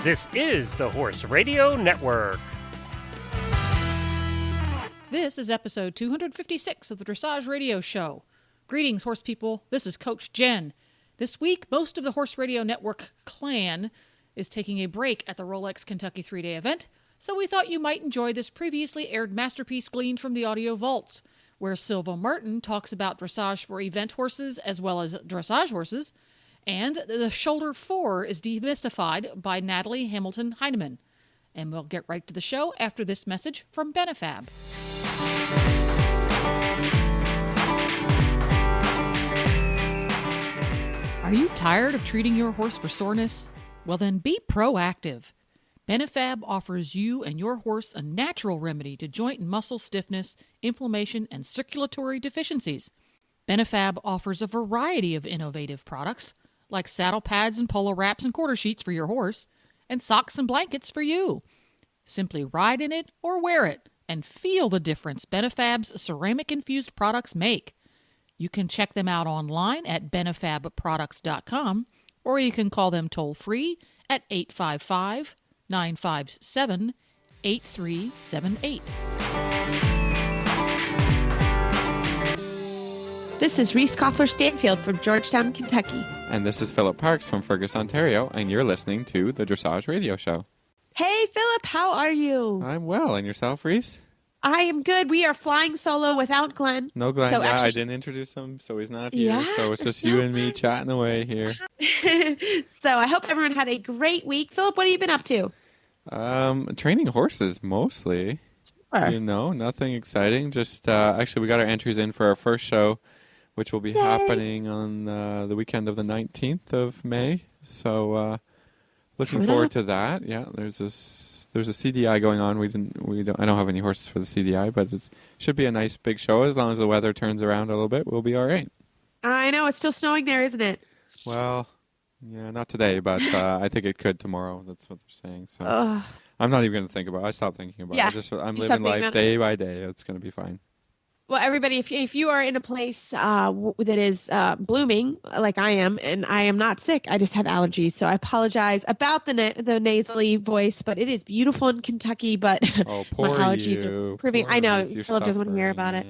This is the Horse Radio Network. This is episode 256 of the Dressage Radio Show. Greetings, horse people. This is Coach Jen. This week, most of the Horse Radio Network clan is taking a break at the Rolex Kentucky 3-day event, so we thought you might enjoy this previously aired masterpiece gleaned from the audio vaults, where Silva Martin talks about dressage for event horses as well as dressage horses, and the shoulder Fore is demystified by Natalie Hamilton Heineman. And we'll get right to the show after this message from Benefab. Are you tired of treating your horse for soreness? Well then, be proactive. Benefab offers you and your horse a natural remedy to joint and muscle stiffness, inflammation, and circulatory deficiencies. Benefab offers a variety of innovative products, like saddle pads and polo wraps and quarter sheets for your horse, and socks and blankets for you. Simply ride in it or wear it and feel the difference Benefab's ceramic-infused products make. You can check them out online at benefabproducts.com, or you can call them toll-free at 855-957-8378. This is Reese Koffler-Stanfield from Georgetown, Kentucky. And this is Philip Parks from Fergus, Ontario, and you're listening to the Dressage Radio Show. Hey, Philip, how are you? I'm well. And yourself, Reese? I am good. We are flying solo without Glenn. No Glenn. So yeah, actually, I didn't introduce him, so he's not here. Yeah, so it's just you and me chatting away here. So I hope everyone had a great week. Philip, what have you been up to? Training horses, mostly. Sure. You know, nothing exciting. Just, actually, we got our entries in for our first show, which will be happening on the weekend of the 19th of May. So, looking forward to that. Yeah, there's a CDI going on. I don't have any horses for the CDI, but it should be a nice big show. As long as the weather turns around a little bit, we'll be all right. I know, it's still snowing there, isn't it? Well, yeah, not today, but I think it could tomorrow. That's what they're saying. So I'm not even going to think about it. I stopped thinking about it. I'm living life day by day. It's going to be fine. Well, everybody, if you are in a place that is blooming, like I am, and I am not sick, I just have allergies, so I apologize about the nasally voice, but it is beautiful in Kentucky, but my allergies are proving. I know, Philip doesn't want to hear about it.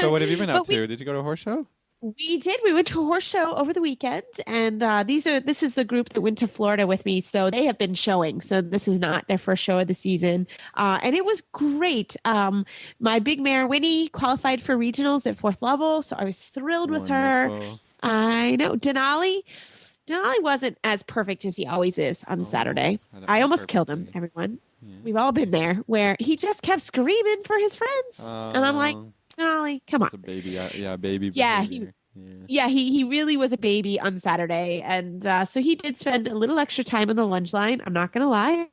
So what have you been up to? Did you go to a horse show? We did. We went to a horse show over the weekend, and this is the group that went to Florida with me. So they have been showing. So this is not their first show of the season, and it was great. My big mare Winnie qualified for regionals at 4th level, so I was thrilled with her. I know Denali wasn't as perfect as he always is on Saturday. I almost killed him. Everyone, we've all been there, where he just kept screaming for his friends, and I'm like, Denali, come on. It's a baby, baby. Yeah, he really was a baby on Saturday. And so he did spend a little extra time on the lunge line. I'm not going to lie.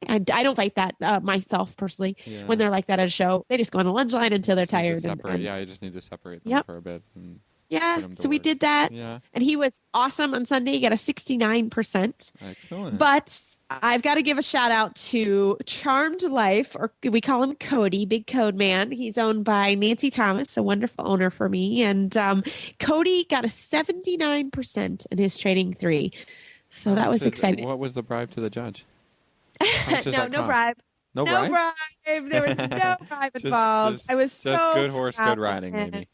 I don't fight that myself personally. Yeah. When they're like that at a show, they just go on the lunge line until they're tired. You just need to separate them for a bit. So we did that. Yeah. And he was awesome on Sunday. He got a 69%. Excellent. But I've got to give a shout out to Charmed Life, or we call him Cody, Big Code Man. He's owned by Nancy Thomas, a wonderful owner for me. And Cody got a 79% in his training 3. So that was exciting. What was the bribe to the judge? No bribe. No bribe? There was no bribe involved. I was so just good horse, good riding, maybe.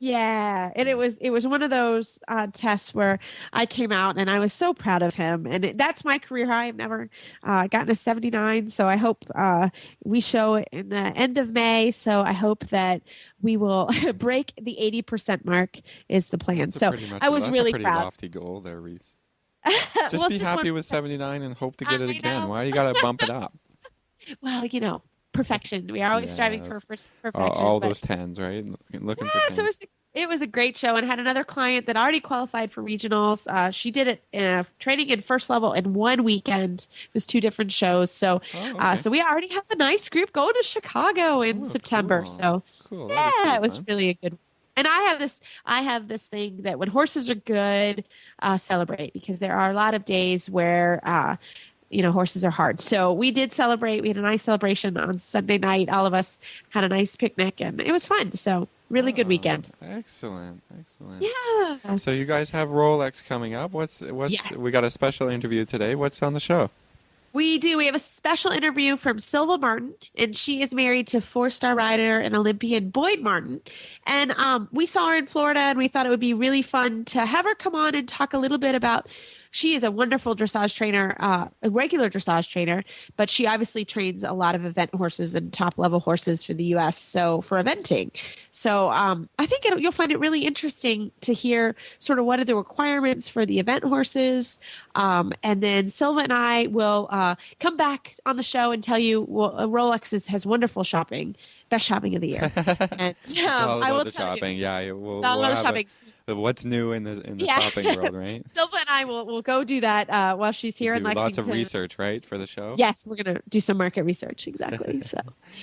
Yeah, and it was one of those tests where I came out and I was so proud of him, and that's my career high. I've never gotten a 79, so I hope we show it in the end of May. So I hope that we will break the 80% mark is the plan. I was really proud. That's a pretty lofty goal there, Reese. Just be happy with 79 and hope to get it again. Why do you got to bump it up? Well, perfection. We are always striving for perfection. All those 10s, right? Looking for 10s. So it was a great show, and had another client that already qualified for regionals. She did it training in 1st level in one weekend. It was 2 different shows. So so we already have a nice group going to Chicago in September. Cool. So cool. Yeah, it was really a good. And I have this thing that when horses are good, celebrate, because there are a lot of days where horses are hard. So we did celebrate. We had a nice celebration on Sunday night. All of us had a nice picnic, and it was fun. So Really good weekend. Excellent. Yeah. So you guys have Rolex coming up. Yes. We got a special interview today. What's on the show? We do. We have a special interview from Silva Martin, and she is married to four-star rider and Olympian Boyd Martin. And we saw her in Florida, and we thought it would be really fun to have her come on and talk a little bit about. She is a wonderful dressage trainer, a regular dressage trainer, but she obviously trains a lot of event horses and top-level horses for the U.S. So for eventing. So I think you'll find it really interesting to hear sort of what are the requirements for the event horses. And then Silva and I will come back on the show and tell you Rolex has wonderful shopping, best shopping of the year. And I will tell shopping. you. Yeah, we'll All about have shopping. what's new in the shopping world, right? Silva and I will go do that while she's here in Lexington. Lots of research, right, for the show? Yes, we're going to do some market research. Exactly. So,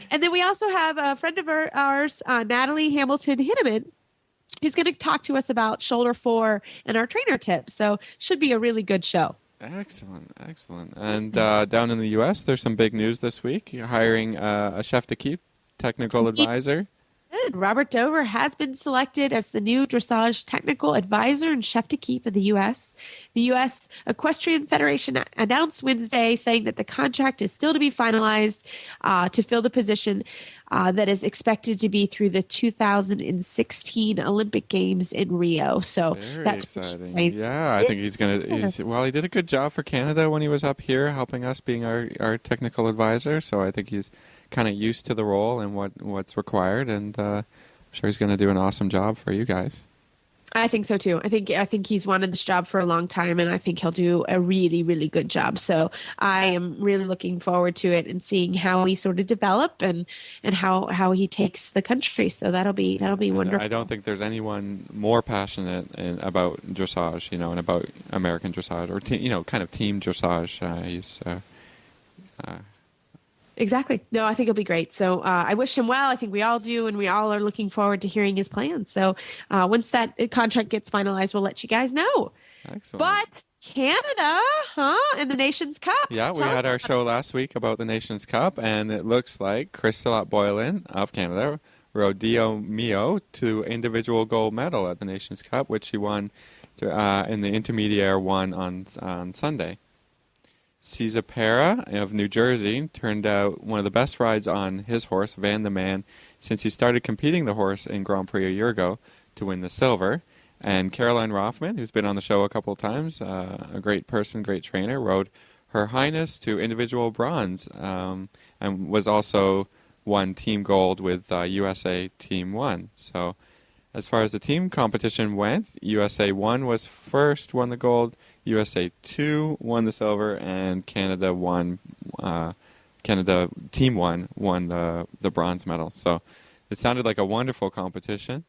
and then we also have a friend of ours, Natalie Hamilton Hinneman, who's going to talk to us about shoulder Fore and our trainer tips. So should be a really good show. Excellent. And down in the U.S., there's some big news this week. You're hiring a chef de keep technical advisor. Good. Robert Dover has been selected as the new dressage technical advisor and chef to keep in the U.S. The U.S. Equestrian Federation announced Wednesday saying that the contract is still to be finalized to fill the position that is expected to be through the 2016 Olympic Games in Rio. So Very that's exciting. Yeah, I think he did a good job for Canada when he was up here helping us being our technical advisor. So I think he's kind of used to the role and what's required, and I'm sure he's going to do an awesome job for you guys. I think so too. I think he's wanted this job for a long time, and I think he'll do a really, really good job. So I am really looking forward to it and seeing how we sort of develop and how he takes the country. So that'll be wonderful. I don't think there's anyone more passionate about dressage, and about American dressage or kind of team dressage. Exactly. No, I think it'll be great. So I wish him well. I think we all do, and we all are looking forward to hearing his plans. So once that contract gets finalized, we'll let you guys know. Excellent. But Canada, and the Nations Cup. Yeah, we had our show last week about the Nations Cup, and it looks like Crystal Boylan of Canada rode Dio Mio to individual gold medal at the Nations Cup, which she won in the intermediate one on Sunday. Cesar Pera of New Jersey turned out one of the best rides on his horse, Van the Man, since he started competing the horse in Grand Prix a year ago to win the silver. And Caroline Rothman, who's been on the show a couple of times, a great person, great trainer, rode Her Highness to individual bronze, and was also won team gold with USA Team 1. So as far as the team competition went, USA 1 was first, won the gold. USA 2 won the silver, and Canada Team 1 won the bronze medal. So it sounded like a wonderful competition.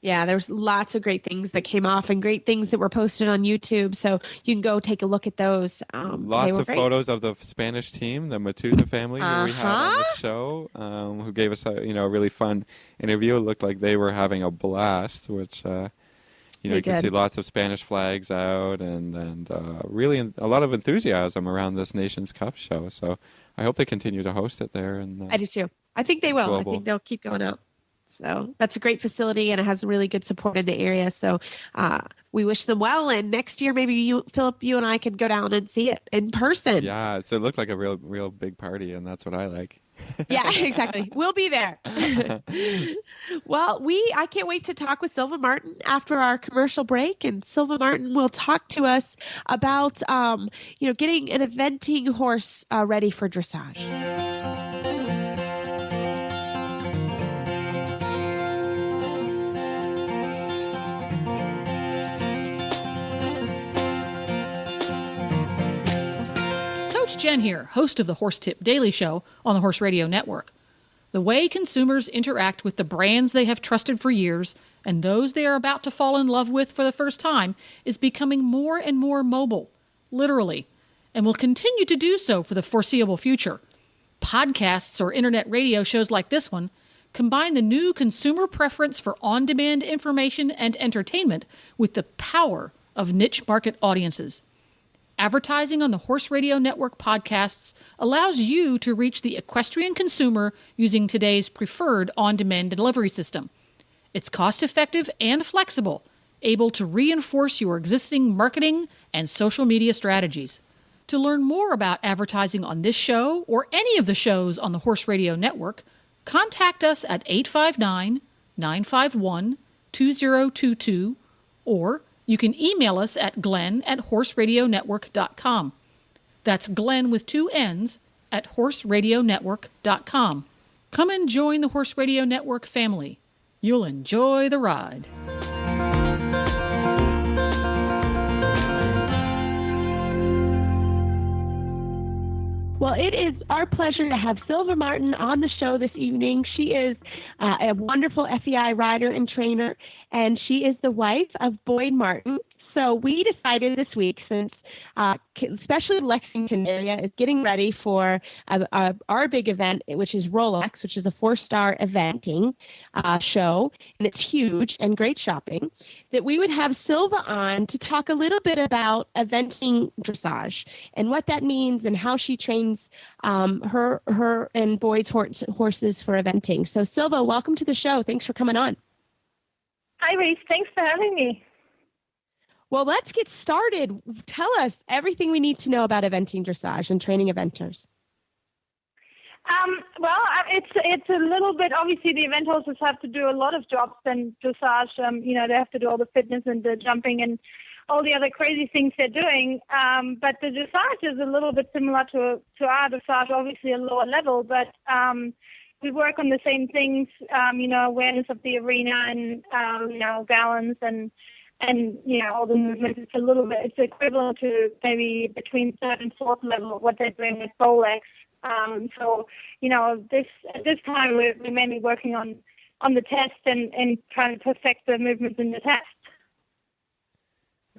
Yeah, there's lots of great things that came off and great things that were posted on YouTube. So you can go take a look at those. Lots of photos of the Spanish team, the Matuta family who we had on the show, who gave us a really fun interview. It looked like they were having a blast, which you can see lots of Spanish flags out and really a lot of enthusiasm around this Nations Cup show. So I hope they continue to host it there. And I do too. I think they will. Global. I think they'll keep going out. So that's a great facility, and it has really good support in the area. So we wish them well. And next year, maybe Philip, you and I can go down and see it in person. Yeah, it looked like a real big party, and that's what I like. Yeah, exactly. We'll be there. Well, I can't wait to talk with Silva Martin after our commercial break, and Silva Martin will talk to us about getting an eventing horse ready for dressage. Coach Jen here, host of the Horse Tip Daily Show on the Horse Radio Network. The way consumers interact with the brands they have trusted for years and those they are about to fall in love with for the first time is becoming more and more mobile, literally, and will continue to do so for the foreseeable future. Podcasts or internet radio shows like this one combine the new consumer preference for on-demand information and entertainment with the power of niche market audiences. Advertising on the Horse Radio Network podcasts allows you to reach the equestrian consumer using today's preferred on-demand delivery system. It's cost-effective and flexible, able to reinforce your existing marketing and social media strategies. To learn more about advertising on this show or any of the shows on the Horse Radio Network, contact us at 859-951-2022, or you can email us at glenn@horseradionetwork.com. That's Glenn with 2 N's at horseradionetwork.com. Come and join the Horse Radio Network family. You'll enjoy the ride. Well, it is our pleasure to have Silva Martin on the show this evening. She is a wonderful FEI rider and trainer, and she is the wife of Boyd Martin. So we decided this week, since especially the Lexington area is getting ready for our big event, which is Rolex, which is a 4-star eventing show, and it's huge and great shopping, that we would have Silva on to talk a little bit about eventing dressage and what that means and how she trains her and Boyd's horses for eventing. So Silva, welcome to the show. Thanks for coming on. Hi, Reese. Thanks for having me. Well, let's get started. Tell us everything we need to know about eventing dressage and training eventers. It's a little bit, obviously the event horses have to do a lot of jobs than dressage. They have to do all the fitness and the jumping and all the other crazy things they're doing. But the dressage is a little bit similar to our dressage, obviously a lower level, but we work on the same things, awareness of the arena and, balance and all the movements. It's equivalent to maybe between third and fourth level of what they're doing with Rolex. At this time we're mainly working on the test and trying to perfect the movements in the test.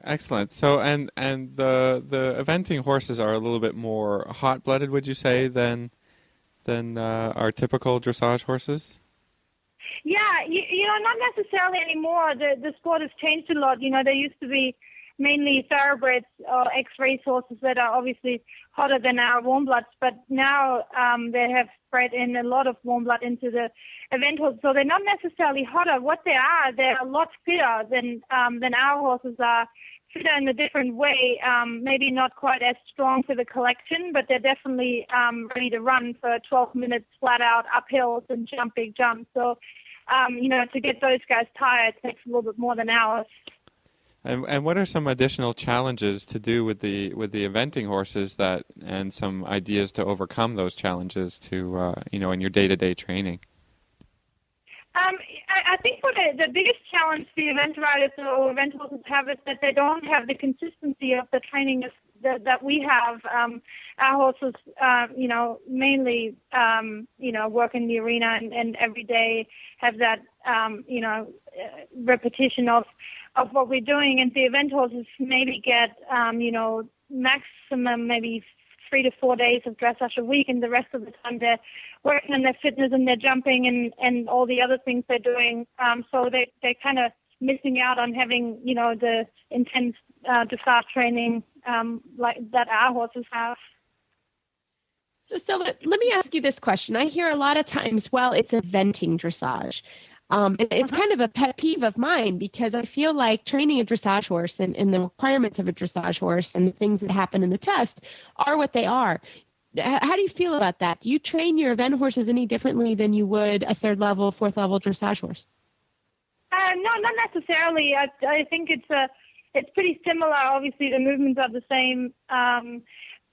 Excellent. So, and the eventing horses are a little bit more hot-blooded, would you say, than our typical dressage horses? Yeah, not necessarily anymore. The sport has changed a lot. There used to be mainly thoroughbreds or ex-race horses that are obviously hotter than our warm bloods, but now they have bred in a lot of warm blood into the event horses, so they're not necessarily hotter. What they are, they're a lot fitter than our horses are. Fitter in a different way, maybe not quite as strong for the collection, but they're definitely ready to run for 12 minutes flat out uphills and jump big jumps. So, to get those guys tired takes a little bit more than hours. And what are some additional challenges to do with the eventing horses and some ideas to overcome those challenges to in your day-to-day training? I think the biggest challenge the event riders or event horses have is that they don't have the consistency of the training that we have. Our horses, mainly, work in the arena and every day have that, repetition of what we're doing. And the event horses maybe get, maximum maybe 3 to 4 days of dressage a week, and the rest of the time they're working on their fitness and their jumping and all the other things they're doing. So they're kind of missing out on having, the intense dressage training like that our horses have. So let me ask you this question. I hear a lot of times, well, it's eventing dressage. It's kind of a pet peeve of mine because I feel like training a dressage horse and the requirements of a dressage horse and the things that happen in the test are what they are. How do you feel about that? Do you train your event horses any differently than you would a third level, fourth level dressage horse? No, not necessarily. I think it's pretty similar. Obviously, the movements are the same.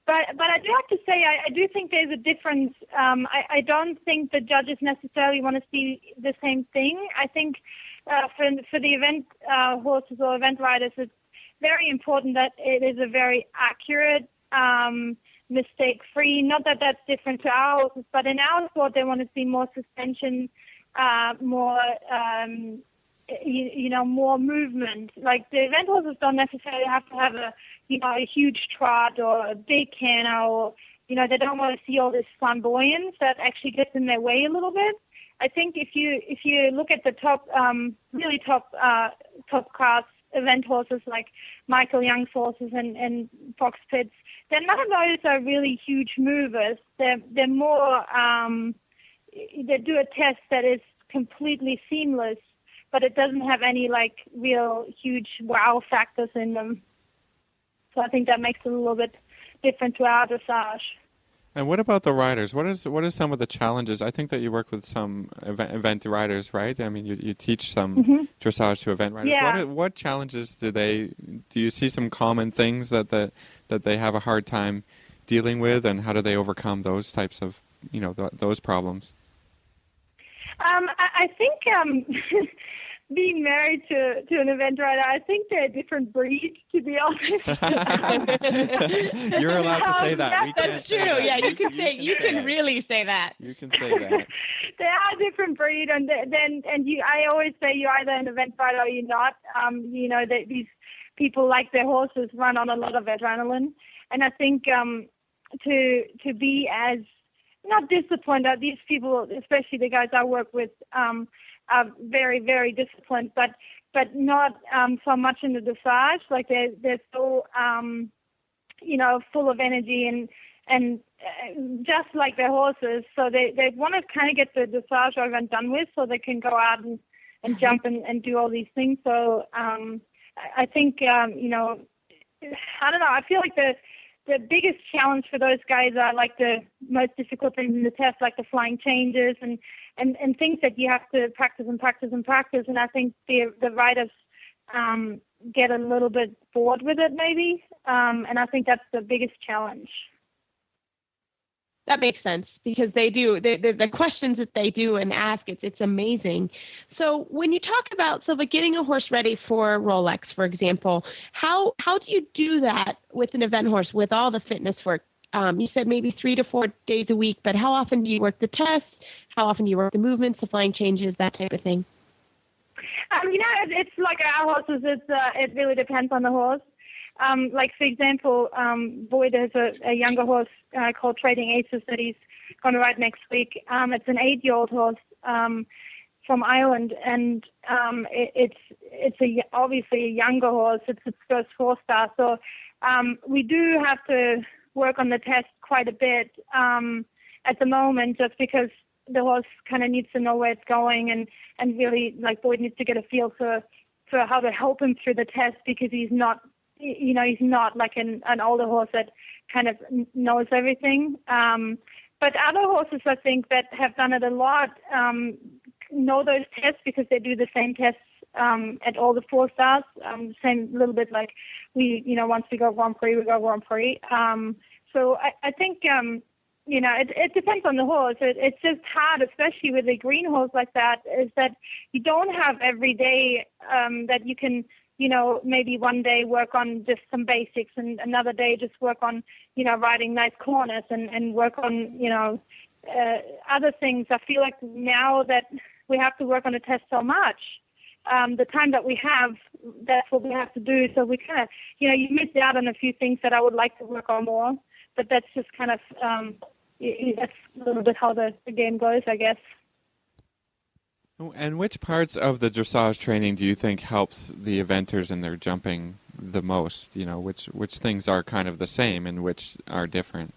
But I do have to say, I do think there's a difference. I don't think the judges necessarily want to see the same thing. I think for the event horses or event riders, it's very important that it is a very accurate, mistake-free. Not that that's different to our horses, but in our sport, they want to see more suspension, more more movement. Like the event horses don't necessarily have to have a huge trot or a big canter, or they don't want to see all this flamboyance that actually gets in their way a little bit. I think if you look at the top, really top class event horses like Michael Young's horses and Fox Pitts, then none of those are really huge movers. They're more they do a test that is completely seamless but it doesn't have any like real huge wow factors in them. So I think that makes it a little bit different to our dressage. And what about the riders? What is some of the challenges? I think that you work with some event riders, right? I mean, you teach some dressage to event riders. Yeah. What challenges do you see some common things that they have a hard time dealing with, and how do they overcome those types of, those problems? I think being married to an event rider, I think they're a different breed, to be honest. You're allowed to say that. We That's true. Yeah, you can really say that. You can say that. They are a different breed, and I always say you're either an event rider or you're not. These people like their horses run on a lot of adrenaline, and I think to be as not disciplined. These people, especially the guys I work with, are very, very disciplined, but not so much in the dressage. Like they're so full of energy and just like their horses. So they want to kind of get the dressage over and done with, so they can go out and jump and do all these things. So I think I don't know. I feel like the biggest challenge for those guys are like the most difficult things in the test, like the flying changes and things that you have to practice and practice and practice. And I think the riders get a little bit bored with it maybe. And I think that's the biggest challenge. That makes sense, because they do the questions that they do and ask, it's amazing. So when you talk about, Silva, getting a horse ready for Rolex, for example, how do you do that with an event horse with all the fitness work? You said maybe 3 to 4 days a week, but how often do you work the test? How often do you work the movements, the flying changes, that type of thing? It's like our horses. It really depends on the horse. Like, for example, Boyd has a younger horse called Trading Aces that he's going to ride next week. It's an 8-year-old horse from Ireland, and it's obviously a younger horse. It's its first 4-star, so we do have to work on the test quite a bit at the moment, just because the horse kind of needs to know where it's going, and really, like, Boyd needs to get a feel for how to help him through the test, because he's not like an older horse that kind of knows everything. But other horses, I think, that have done it a lot know those tests, because they do the same tests at all the 4-stars. Same little bit like once we go Grand Prix, we go Grand Prix. So I think, it depends on the horse. It's just hard, especially with a green horse like that, is that you don't have every day that you can, maybe one day work on just some basics and another day just work on, riding nice corners and work on, other things. I feel like now that we have to work on the test so much, the time that we have, that's what we have to do. So we kind of, you miss out on a few things that I would like to work on more, but that's just kind of, that's a little bit how the game goes, I guess. And which parts of the dressage training do you think helps the eventers in their jumping the most? Which things are kind of the same and which are different?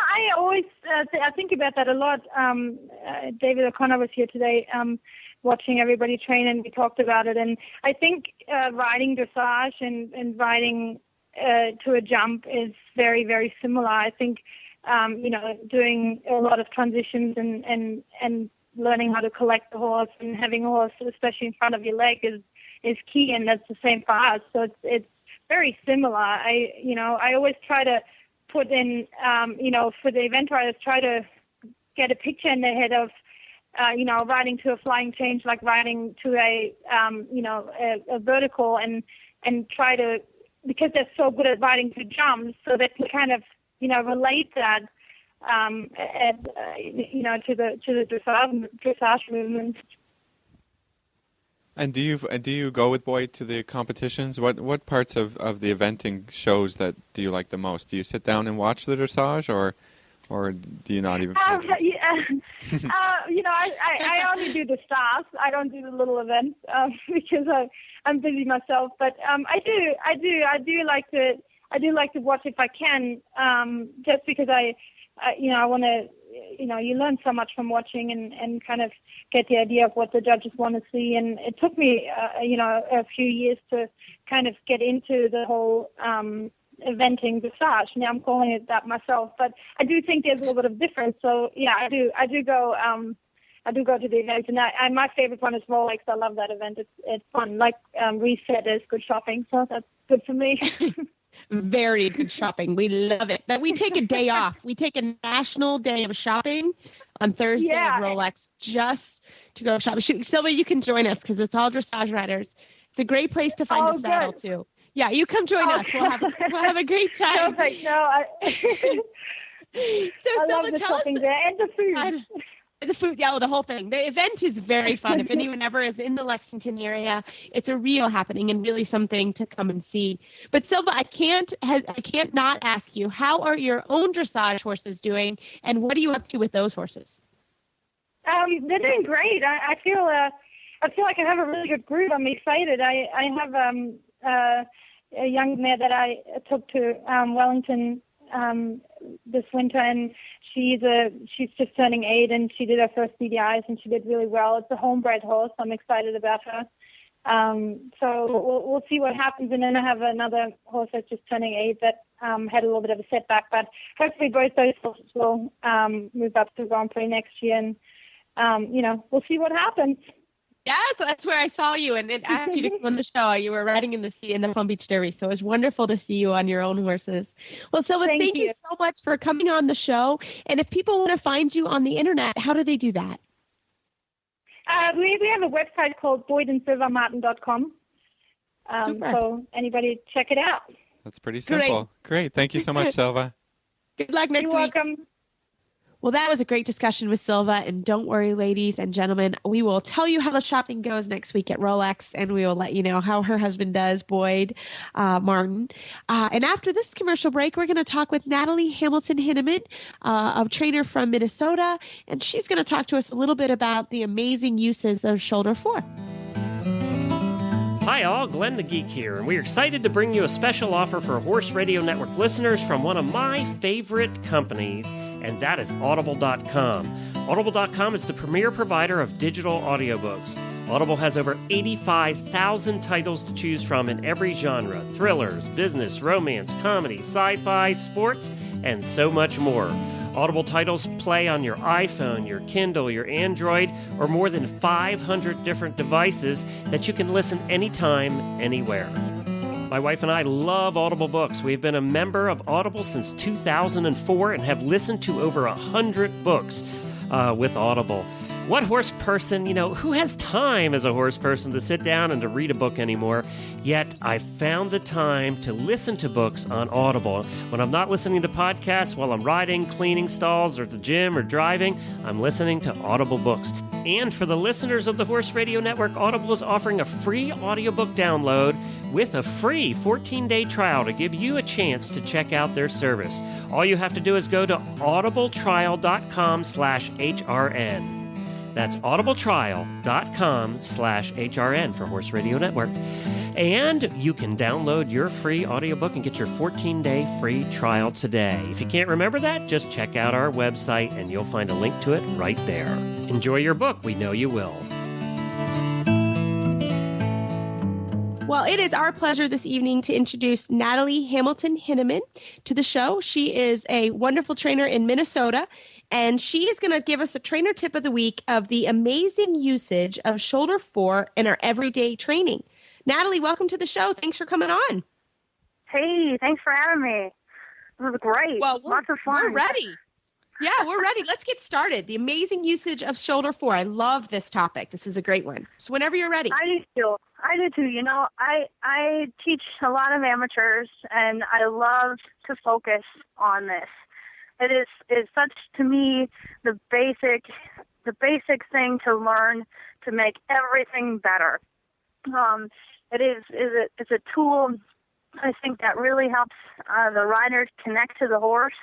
I always I think about that a lot. David O'Connor was here today watching everybody train, and we talked about it. And I think riding dressage and riding to a jump is very, very similar. I think, doing a lot of transitions and learning how to collect the horse and having a horse, especially in front of your leg, is key, and that's the same for us. So it's very similar. I always try to put in, for the event riders, try to get a picture in their head of, riding to a flying change, like riding to a vertical, and try to, because they're so good at riding to jumps, so they can kind of, relate that, to the dressage movement. And do you go with Boyd to the competitions? What parts of the eventing shows that do you like the most? Do you sit down and watch the dressage, or do you not even? I only do the stars. I don't do the little events because I'm busy myself. But I do like to watch if I can, just because I want to you learn so much from watching and kind of get the idea of what the judges want to see. And it took me, a few years to kind of get into the whole eventing dressage. Now I'm calling it that myself, but I do think there's a little bit of difference. So yeah, I do go to the event, and my favorite one is Rolex. I love that event. It's fun. Like Reese said, it's good shopping, so that's good for me. Very good shopping. We love it. But we take a day off. We take a national day of shopping on Thursday at Rolex just to go shopping. Silva, you can join us because it's all dressage riders. It's a great place to find a saddle too. Yeah, you come join us. We'll have a great time. Perfect. No, I Silva, love the tell us shopping there and the food. The food, the whole thing. The event is very fun. If anyone ever is in the Lexington area, it's a real happening and really something to come and see. But Silva, I can't not ask you, how are your own dressage horses doing, and what are you up to with those horses? They're doing great. I feel like I have a really good group. I'm excited. I have a young mare that I took to Wellington this winter, and she's just turning 8, and she did her first CDIs, and she did really well. It's a homebred horse. I'm excited about her. So we'll see what happens. And then I have another horse that's just turning 8 that had a little bit of a setback, but hopefully both those horses will move up to Grand Prix next year, and we'll see what happens. Yeah, so that's where I saw you, and it asked you to come on the show. You were riding in the Palm Beach Derby, so it was wonderful to see you on your own horses. Well, Silva, thank you so much for coming on the show. And if people want to find you on the internet, how do they do that? We have a website called boydandsilvamartin.com. So anybody check it out. That's pretty simple. Great. Thank you so much, Silva. Good luck next week. You're welcome. Well, that was a great discussion with Silva, and don't worry, ladies and gentlemen, we will tell you how the shopping goes next week at Rolex, and we will let you know how her husband does, Boyd Martin. And after this commercial break, we're going to talk with Natalie Hamilton-Hinneman, a trainer from Minnesota, and she's going to talk to us a little bit about the amazing uses of shoulder Fore. Hi all, Glenn the Geek here, and we're excited to bring you a special offer for Horse Radio Network listeners from one of my favorite companies, and that is Audible.com. Audible.com is the premier provider of digital audiobooks. Audible has over 85,000 titles to choose from in every genre: thrillers, business, romance, comedy, sci-fi, sports, and so much more. Audible titles play on your iPhone, your Kindle, your Android, or more than 500 different devices that you can listen anytime, anywhere. My wife and I love Audible books. We've been a member of Audible since 2004 and have listened to over 100 books with Audible. What horse person, who has time as a horse person to sit down and to read a book anymore? Yet I found the time to listen to books on Audible. When I'm not listening to podcasts while I'm riding, cleaning stalls, or at the gym or driving, I'm listening to Audible books. And for the listeners of the Horse Radio Network, Audible is offering a free audiobook download with a free 14-day trial to give you a chance to check out their service. All you have to do is go to audibletrial.com/HRN. That's audibletrial.com/HRN for Horse Radio Network. And you can download your free audiobook and get your 14-day free trial today. If you can't remember that, just check out our website and you'll find a link to it right there. Enjoy your book. We know you will. Well, it is our pleasure this evening to introduce Natalie Hamilton-Hinneman to the show. She is a wonderful trainer in Minnesota, and she is going to give us a trainer tip of the week of the amazing usage of shoulder Fore in our everyday training. Natalie, welcome to the show. Thanks for coming on. Hey, thanks for having me. It was great. Well, lots of fun. We're ready. Yeah, we're ready. Let's get started. The amazing usage of shoulder Fore. I love this topic. This is a great one. So whenever you're ready. I do too. I teach a lot of amateurs, and I love to focus on this. It is such, to me, the basic thing to learn to make everything better. It's a tool, I think, that really helps the riders connect to the horse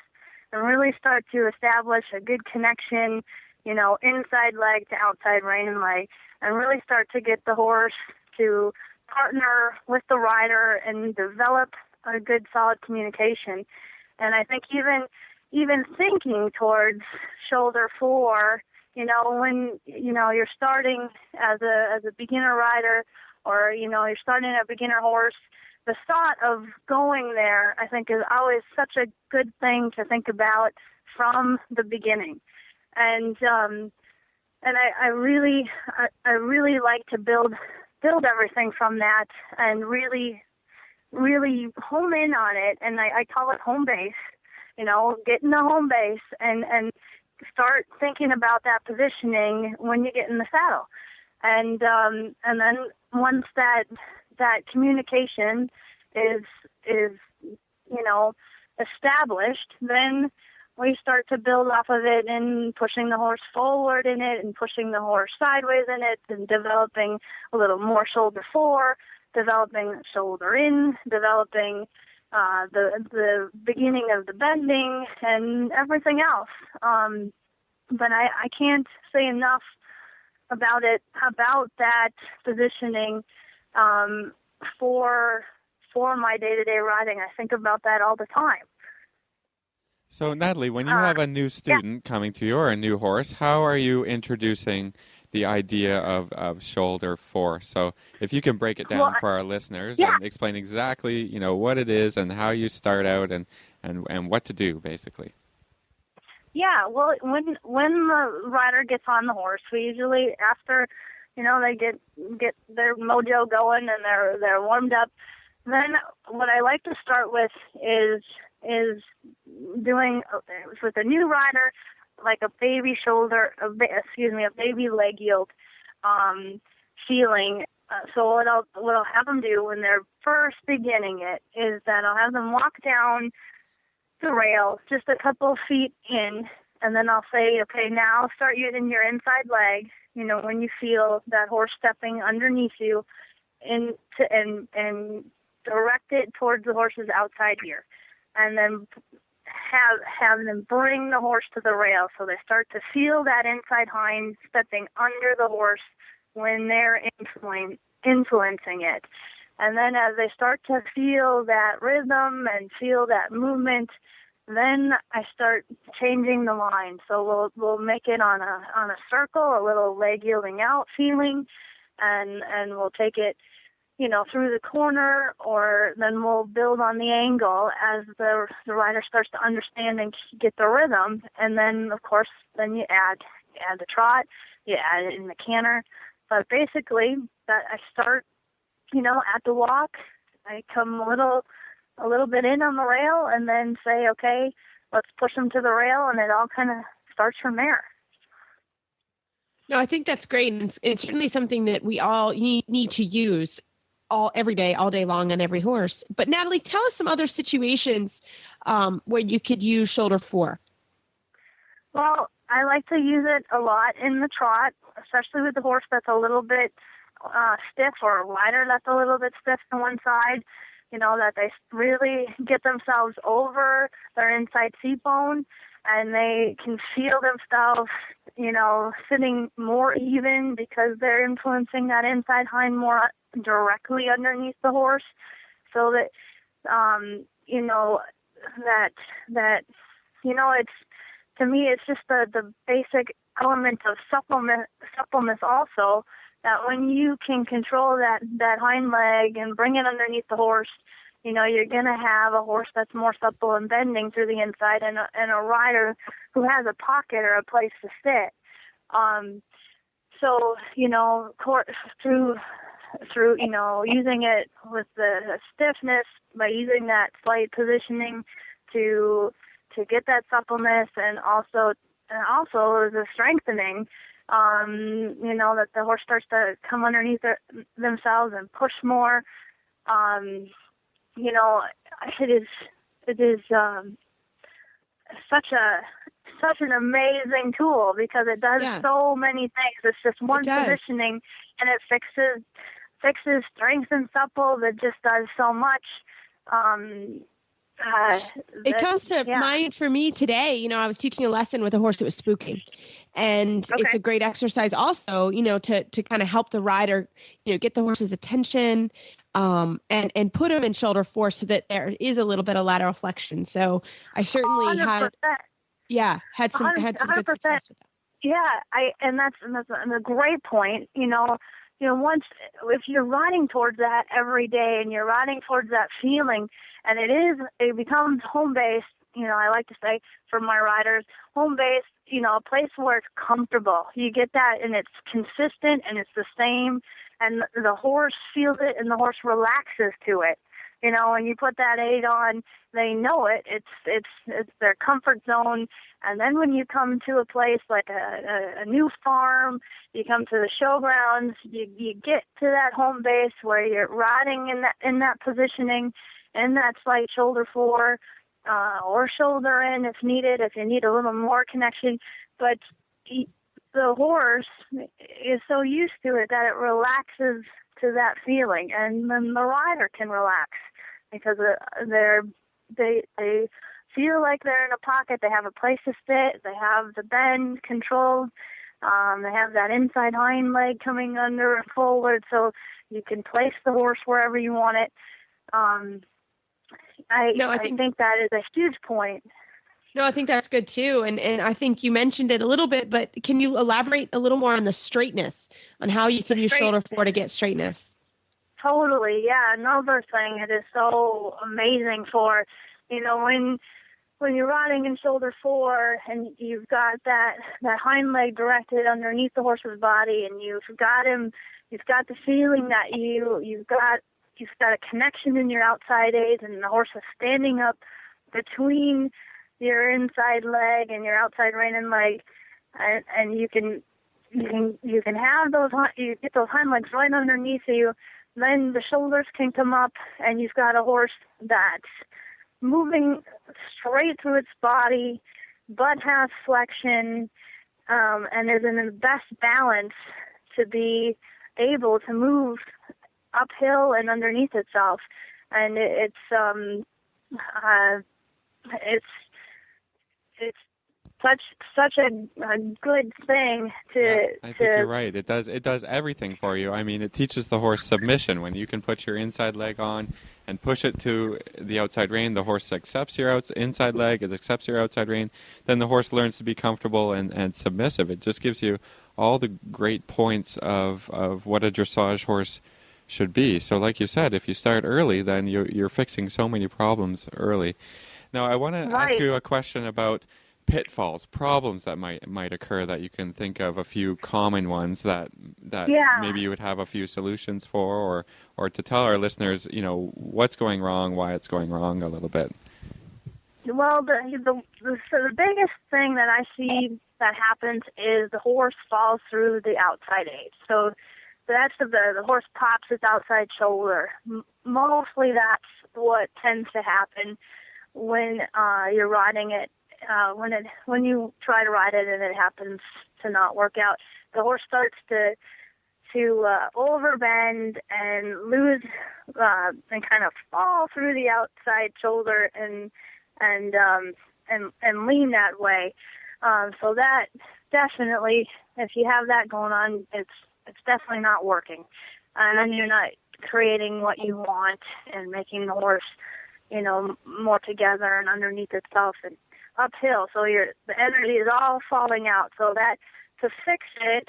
and really start to establish a good connection, inside leg to outside rein and leg, and really start to get the horse to partner with the rider and develop a good, solid communication. And I think even even thinking towards shoulder 4, when, you're starting as a beginner rider, or, you're starting a beginner horse, the thought of going there, I think, is always such a good thing to think about from the beginning. And I really like to build everything from that, and really home in on it. And I call it home base, get in the home base and start thinking about that positioning when you get in the saddle. And then once that communication is established, then we start to build off of it and pushing the horse forward in it and pushing the horse sideways in it and developing a little more shoulder 4, developing shoulder in, developing the beginning of the bending and everything else. But I can't say enough about that positioning for my day-to-day riding. I think about that all the time. So, Natalie, when you have a new student coming to you or a new horse, how are you introducing the idea of shoulder 4? So if you can break it down for our listeners and explain exactly, what it is and how you start out and what to do, basically. Yeah, well, when the rider gets on the horse, we usually, after, they get their mojo going and they're warmed up, then what I like to start with is doing, with a new rider, like a baby shoulder, a baby leg yield feeling. So what I'll have them do when they're first beginning it is that I'll have them walk down the rail just a couple of feet in, and then I'll say, okay, now start using your inside leg, when you feel that horse stepping underneath you, and direct it towards the horse's outside ear. And then have them bring the horse to the rail so they start to feel that inside hind stepping under the horse when they're influencing it. And then as they start to feel that rhythm and feel that movement, then I start changing the line. So we'll make it on a circle, a little leg yielding out feeling, and we'll take it through the corner, or then we'll build on the angle as the rider starts to understand and get the rhythm. And then, of course, then you add the trot, you add it in the canter. But basically, that I start, at the walk, I come a little bit in on the rail, and then say, okay, let's push them to the rail, and it all kind of starts from there. No, I think that's great. And it's certainly something that we all need to use every day, all day long on every horse. But Natalie, tell us some other situations where you could use shoulder 4. Well, I like to use it a lot in the trot, especially with the horse that's a little bit stiff, or a rider that's a little bit stiff to one side, that they really get themselves over their inside seat bone, and they can feel themselves, sitting more even because they're influencing that inside hind more directly underneath the horse, so that it's, to me, it's just the basic element of suppleness also, that when you can control that hind leg and bring it underneath the horse, you're going to have a horse that's more supple and bending through the inside, and a rider who has a pocket or a place to sit. So through using it with the stiffness, by using that slight positioning to get that suppleness, and also the strengthening, that the horse starts to come underneath themselves and push more. It is such an amazing tool, because it does so many things. It's just one positioning, and it fixes strength and supple. That just does so much. It comes to mind for me today. I was teaching a lesson with a horse that was spooking, and it's a great exercise also, to kind of help the rider, get the horse's attention, and put them in shoulder 4 so that there is a little bit of lateral flexion. So I certainly 100%. had some good 100%. success with that. Yeah, that's a great point. Once if you're riding towards that every day and you're riding towards that feeling, and it becomes home base. I like to say for my riders, home base. A place where it's comfortable. You get that, and it's consistent, and it's the same, and the horse feels it, and the horse relaxes to it. When you put that aid on, they know it. It's their comfort zone. And then when you come to a place like a new farm, you come to the showgrounds, you get to that home base where you're riding in that positioning, in that slight shoulder 4, or shoulder in if needed, if you need a little more connection. But the horse is so used to it that it relaxes to that feeling, and then the rider can relax because they feel like they're in a pocket. They have a place to sit. They have the bend controlled. They have that inside hind leg coming under and forward, so you can place the horse wherever you want it. I think that is a huge point. No, I think that's good too. And I think you mentioned it a little bit, but can you elaborate a little more on the straightness, on how you can use shoulder 4 to get straightness? Totally, yeah. Another thing it is so amazing for, when you're riding in shoulder 4 and you've got that hind leg directed underneath the horse's body, and you've got the feeling that you've got a connection in your outside aids, and the horse is standing up between your inside leg and your outside reining leg, and you can have you get those hind legs right underneath you. Then the shoulders can come up, and you've got a horse that's moving straight through its body, butt has flexion, and is in the best balance to be able to move uphill and underneath itself. And it's such a good thing to. Yeah, I think you're right. It does everything for you. I mean, it teaches the horse submission. When you can put your inside leg on and push it to the outside rein, the horse accepts your inside leg, it accepts your outside rein. Then the horse learns to be comfortable and submissive. It just gives you all the great points of what a dressage horse should be. So like you said, if you start early, then you're fixing so many problems early. Now, I want to ask you a question about pitfalls, problems that might occur that you can think of, a few common ones that maybe you would have a few solutions for, or to tell our listeners, what's going wrong, why it's going wrong a little bit. Well, the biggest thing that I see that happens is the horse falls through the outside aid. So that's the horse pops its outside shoulder. Mostly that's what tends to happen when you're riding it. When you try to ride it and it happens to not work out, the horse starts to overbend and lose and kind of fall through the outside shoulder and lean that way. So that definitely, if you have that going on, it's definitely not working, and then you're not creating what you want and making the horse, more together and underneath itself and uphill. So the energy is all falling out. So that to fix it,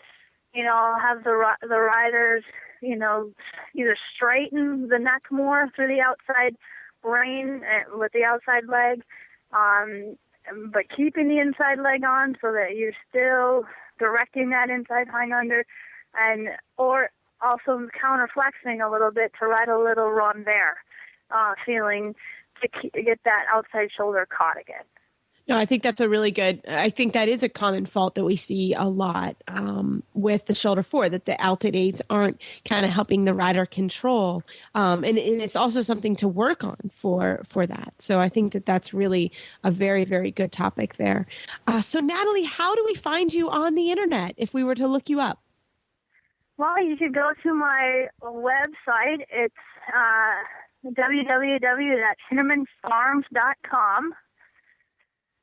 I'll have the riders, either straighten the neck more through the outside rein with the outside leg, but keeping the inside leg on so that you're still directing that inside hind under, or also counterflexing a little bit to ride a little rondeur, feeling to get that outside shoulder caught again. No, I think that's I think that is a common fault that we see a lot with the shoulder 4, that the outside aids aren't kind of helping the rider control. And it's also something to work on for that. So I think that that's really a very, very good topic there. So Natalie, how do we find you on the internet if we were to look you up? Well, you should go to my website. It's www.hinnemanfarms.com.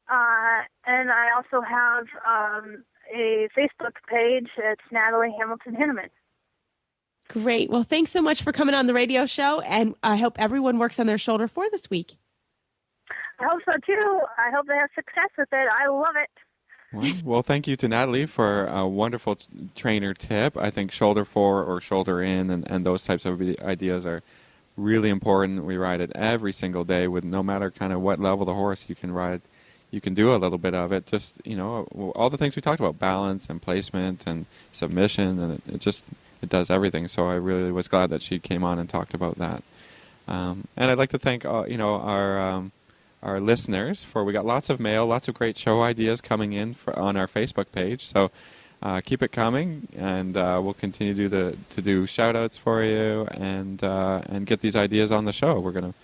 And I also have a Facebook page. It's Natalie Hamilton Hinneman. Great. Well, thanks so much for coming on the radio show, and I hope everyone works on their shoulder Fore this week. I hope so too. I hope they have success with it. I love it. Well, thank you to Natalie for a wonderful trainer tip. I think shoulder Fore or shoulder in and those types of ideas are really important. We ride it every single day with no matter kind of what level the horse you can ride. You can do a little bit of it. Just, all the things we talked about, balance and placement and submission, and it does everything. So I really was glad that she came on and talked about that. And I'd like to thank our listeners for we got lots of mail, lots of great show ideas coming in on our Facebook page. So keep it coming, and we'll continue to do shout outs for you and get these ideas on the show. We're going to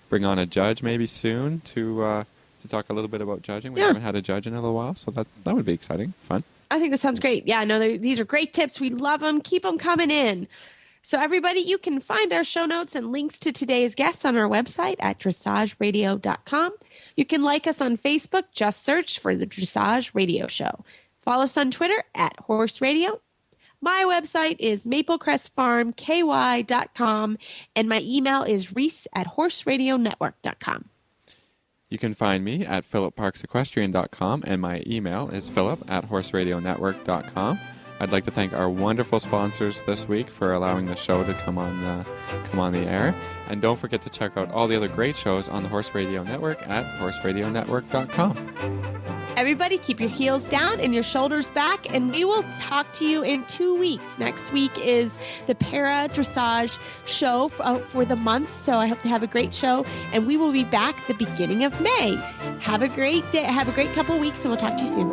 bring on a judge maybe soon to talk a little bit about judging. We haven't had a judge in a little while, so that would be exciting, fun. I think that sounds great. Yeah, no, these are great tips. We love them. Keep them coming in. So everybody, you can find our show notes and links to today's guests on our website at dressageradio.com. You can like us on Facebook. Just search for the Dressage Radio Show. Follow us on Twitter at Horse Radio. My website is maplecrestfarmky.com, and my email is reese@horseradionetwork.com. You can find me at philipparksequestrian.com, and my email is philip@horseradionetwork.com. I'd like to thank our wonderful sponsors this week for allowing the show to come on the air. And don't forget to check out all the other great shows on the Horse Radio Network at horseradionetwork.com. Everybody, keep your heels down and your shoulders back, and we will talk to you in 2 weeks. Next week is the Para Dressage show for the month, so I hope to have a great show, and we will be back the beginning of May. Have a great day. Have a great couple of weeks, and we'll talk to you soon.